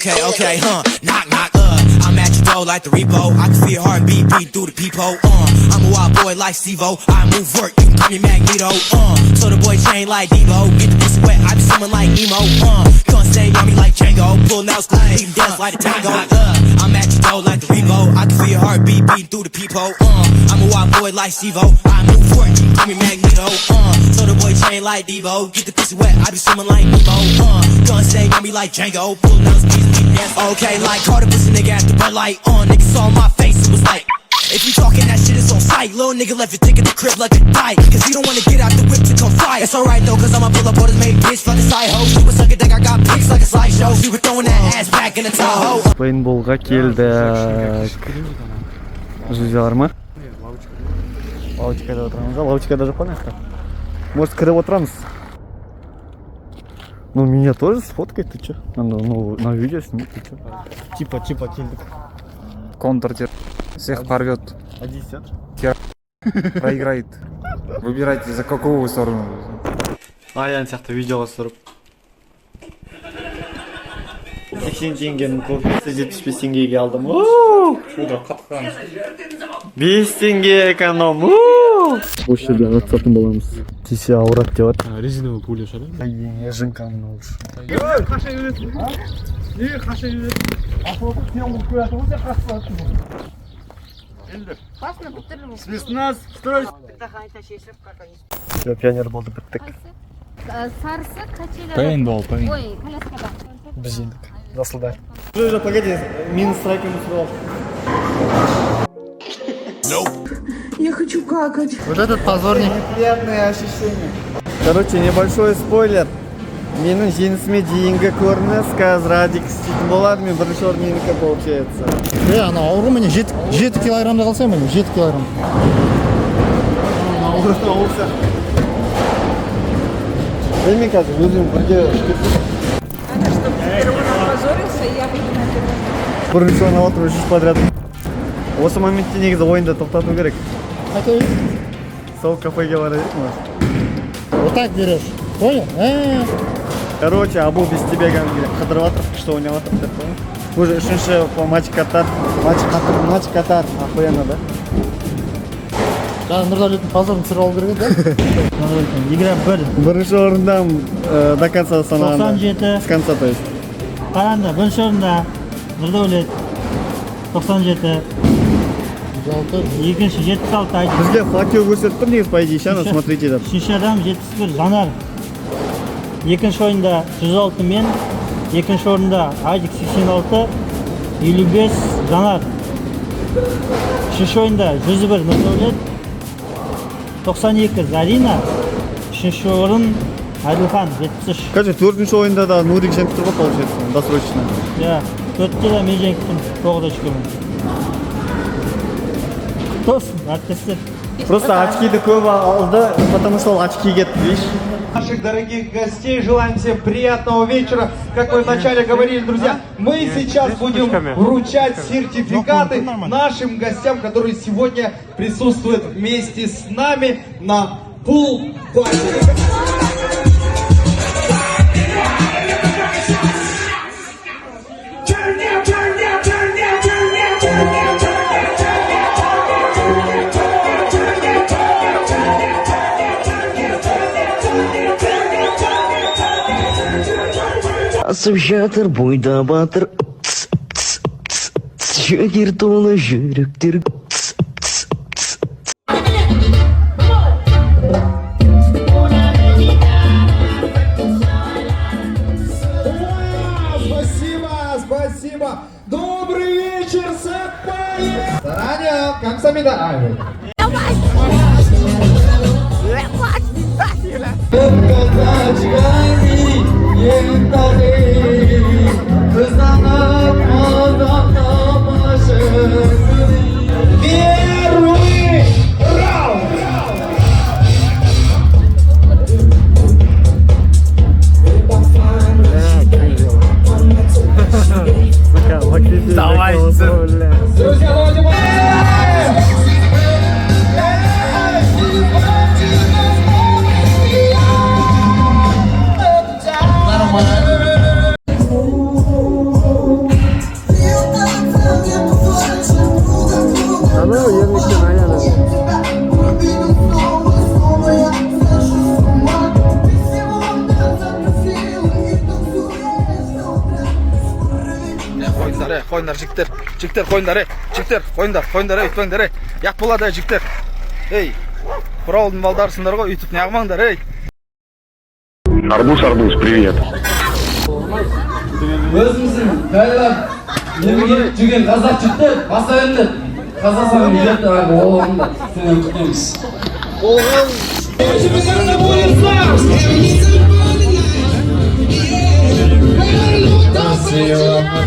Okay, knock, knock, I'm at your door like the repo. I can feel your heartbeat beat through the peephole, I'm a wild boy like Steve-O. I move work, you can call me Magneto, so the boy chain like Devo. Get the pussy wet, I be swimming like Nemo, gonna stay on me like Django. Pulling out school, leave dance like a tango, I'm at your door like the repo. I can feel your heartbeat beat through the peephole, I'm a wild boy like Steve-O. I move work, you can call me Magneto, so the boy chain like Devo. Get the pussy wet, I be swimming like Nemo, gonna stay on me like Django. Pulling out school. Okay, like caught a pussy nigga at the red light on. Nigga saw my face, it was like, if you talking that shit, it's on sight. Little nigga left your ticket to the crib like a die, cause he don't wanna get out the whip to come fly. It's alright though, cause I'ma pull up on his main bitch like a side hoe. She was sucking dick, I got pics like a slideshow. She was throwing that ass back in the Tahoe. Paintball'ga keldik. Жузялар ма? Лавочкада отырамыз. Лавочкада жоқ па мына. Может кіріп отырамыз? Ну меня тоже сфоткай, ты чё? Ну на видео сними, ты чё? Типа келдік. Контр всех порвет. 1 проиграет. Выбирайте, за какую сторону. Аян сияқты видеоға сұрып. 80 теңгенің кофесі 75 теңгеге алдым. 5 теңге эконом. Осы жерде атсатын боламыз. Тисе ауырат деп жатыр. Резиновый пуля шара. Ене жынқаның лучше. Қаша бересің? Қаша бересің? Автобус сен болып қоятын болса қашып Классно, бутылку. Смесна, стой! Все, пионер болды, біттік. Сарысы качели. Пейнтбол, пейнтбол. Ой, коляскада. Біз ендік. Жасылдар. Уже, погоди, минус страйками срывал. Я хочу какать. Вот этот позорник. Неприятные ощущения. Короче, небольшой спойлер. Менің жеңісіме дейінгі көрініс қазір радик істейтін болады, мен бірінші орын менікі получается. Ана ауыру міне 7 килограммда қалса міне 7 килограмм. Ауырса. Білмей қазір, өзім бірге Она что, первый опозорился, и я буду на первом. бірінші орын алып отырып 3 подряд. Осы моментте негізі ойынды тоқтату керек. Сол кафеге барайық, может. Вот так берешь. Понял? Короче, Абу без тебя қыдырып жатыр, күшті ойнап жатыр деп қойын. Уже үшінші матч Катар. Матч Катар. Охуенно, да? Жаңа Нұрдәулеттің позорын түсіріп алу керек еді, да? Игра 1. Бірінші орындан до конца санағанда. 97. С конца, то есть. Қараңда, бірінші орында Нұрдәулет 97. Екінші 76 айтты. Бізге хоккей көрсетіп тұр негіз, по идее, шаны, смотрите деп. Үшінші адам 71 Жанар. Екінші ойында 106 мен, екінші орында Айдик 86, 55 Жанар. Үшінші ойында 101 Нұрдәулет, 92 Зарина, үшінші орын Айдылхан 73. Короче, төртінші ойында да Нурик жеңіп тұр ғой, получается, досрочно. Ja, 4 да мен жеңіптім, 9 очкомен. Тосын, әріптестер. Просто очкиді көп алды, потому что ол очки кетті, видишь? Наших дорогих гостей желаем всем приятного вечера. Как мы вначале говорили, друзья, мы сейчас будем вручать сертификаты нашим гостям, которые сегодня присутствуют вместе с нами на пул-пати. Асып жатыр бойда батыр, жігер толы жүректер. Спасибо. Добрый вечер, Саппай. Таня, камсамида. Первый раунд! Давай, Друзья, давайте нормально. қойыңдар, қойыңдар жігіттер. Жігіттер қойыңдар, жігіттер қойыңдар, өйтпеңдер, ят болады жігіттер. Ей, бір ауылдың балдарысыңдар ғой, үйтіп неғымаңдар, ей. Арбуз, привет. Өзіміздің жайлап немеге жүрген қазақ жігіттер баса енді қазақстанның билеті олығында сені күтеміз.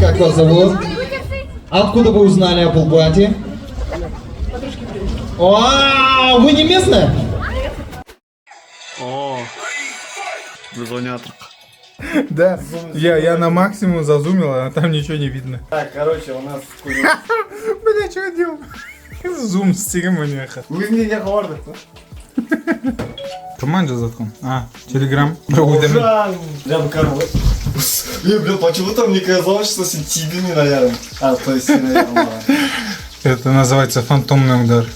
Как вас зовут? Откуда вы узнали о Булгате? Вы не местная? Звонят. Да, я на максимум зазумил, а там ничего не видно. Так, короче, у нас... Бля, что я делал? Зум стигем у них. Вы мне не говорите, Туман же заткнул. Телеграм. Прям короче. Бля, почему-то мне казалось, что тебе не наверное. То есть, наверное. Это называется фантомный удар.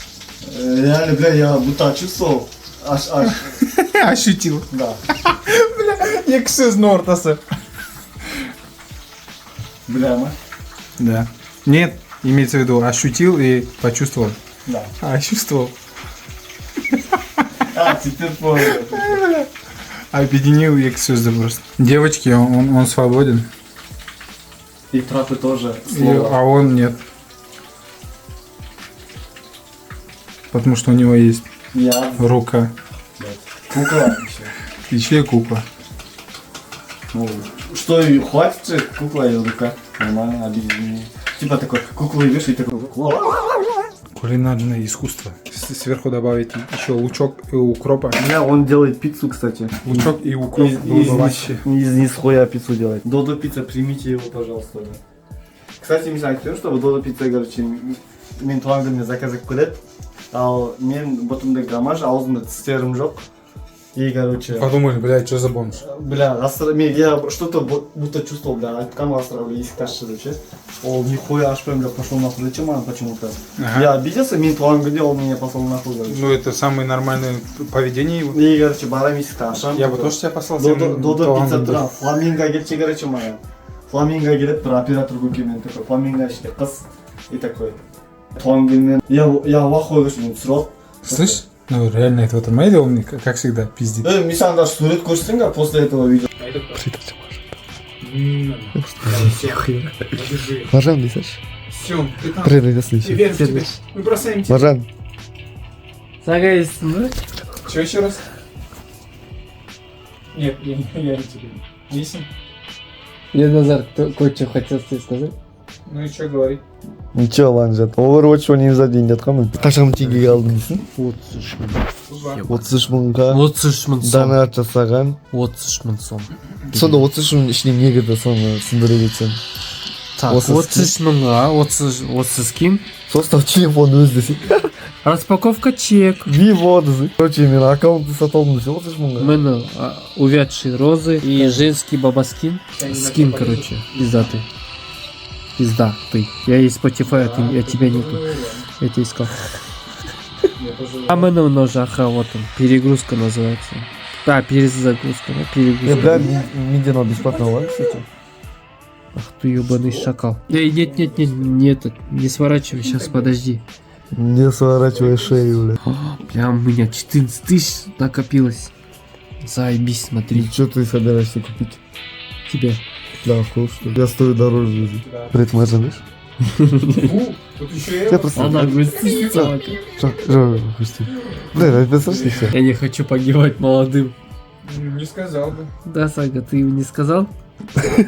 Реально, бля, я будто чувствовал. Аж. Ощутил. Да. Бля, як все з Нортаса. Бля, мы. Да. Нет, имеется в виду, ощутил и почувствовал. Да. Чувствовал. Теперь понял. Объединил и все просто. Девочки, он свободен. И трапы тоже. А он нет. Потому что у него есть Я. рука. Кукла еще. Еще и кукла. Ну, что, и хватит же кукла и рука. Нормально, объединение. Типа такой, кукла и вешай, такой. Кулинарное искусство. Сверху добавить еще лучок и укропа. Бля, он делает пиццу, кстати. Лучок и укроп было бы вообще. Из хуя пиццу делает. Додо пицца, примите его, пожалуйста. Кстати, мен айтып что Додо пицца, короче, мен туған күніне заказ қойып, ал мен бұтымда гамаш, аузымда тістерім жоқ. И, короче... Подумали, блядь, что за бомж? Бля, я что-то будто чувствовал, бля, откам расстроили, есік ташты вообще. Ол нихуя ашпаем, бля, пошел нахуй. Зачем она почему-то? Я обиделся, мен туған күнде он меня послал нахуй, короче. Ну, это самое нормальное поведение его. И, короче, барам есікті ашам. Я бы тоже тебя послал. Додо пицца тұра, фламинго келші, короче, маған. Фламинго келіп, бір оператор көкемен такой, фламинго іште қыз. И такой. Туған күннен, я вахой, короче, мен түсіріп. Слышь? Ну реально это вот Мэйда, он как всегда пиздит. Мен саған даже сурет көрсетсең, после этого видео. Маржан, лисаш? Все, ты там. Привет, слышишь? Верим в тебя. Мы бросаем тебя. Маржан. Сагайсың ба? Че еще раз? Нет, я не тебе. Висим. Ерназар кое-что хотел тебе сказать. Ну и что говори? Ничего, Ланжат. Overwatch ойнаймыз дейін жатқанмын. Қашан теңгеге алдың дейсің? 33 мыңға 33 мың сом. донат жасаған. 33 мың сом. Сонда 33 мың ішіне не кірді, соны түсіндіре кетсең. Так, 33 мыңға 30 ким. Состав телефон өз десең. Распаковка чек. Виво десең. Короче, мен аккаунтты сатып алдым десе 33 мыңға. Мене увядшие розы и женский бабаскин. Скин, короче, пиздатый. Пизда, ты. Я есть Spotify, а тебя нету. Я тебя искал. А мене ножаха, вот он. Перегрузка называется. Перезагрузка, да? Перегрузка. Бля, медиана бесплатно лайк, кстати. Ах ты ебаный шакал. Эй, нет, не сворачивай, сейчас, подожди. Не сворачивай шею, бля. Бля, у меня 14 тысяч накопилось. Заебись, смотри. Что ты собираешься купить? Тебе. Да, хуй, что ли? Я стою дороже. Привет, Маржан, знаешь? Тут еще Я просто... Она грустит, собака. Что грустит? Да, представляешь, все. Я не хочу погибать молодым. не сказал бы. Да, Сага, ты не сказал?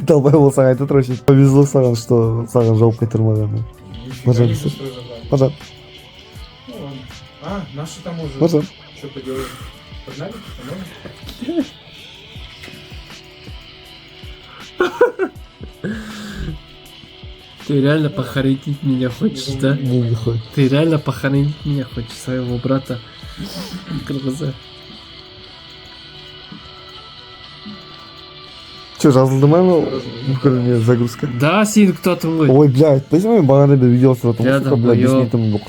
Долбоебал саған айтып отыр вообще. Повезло саған, что саған жауып қайтармаған. Маржан, Маржан, наши там уже. Маржан. Что поделаем? Погнали? Ты реально похоронить меня хочешь, да? Не хочет. Ты реально похоронить меня хочешь, своего брата Кыргыза. Че, жазылды ма анау бүкіл загрузка? Да, сен кто-то мой. Ой, бля, айтпайсың ба, мен бағана бір видео сұраттым, Я сука, бля, 5 долбоёб. минутым болып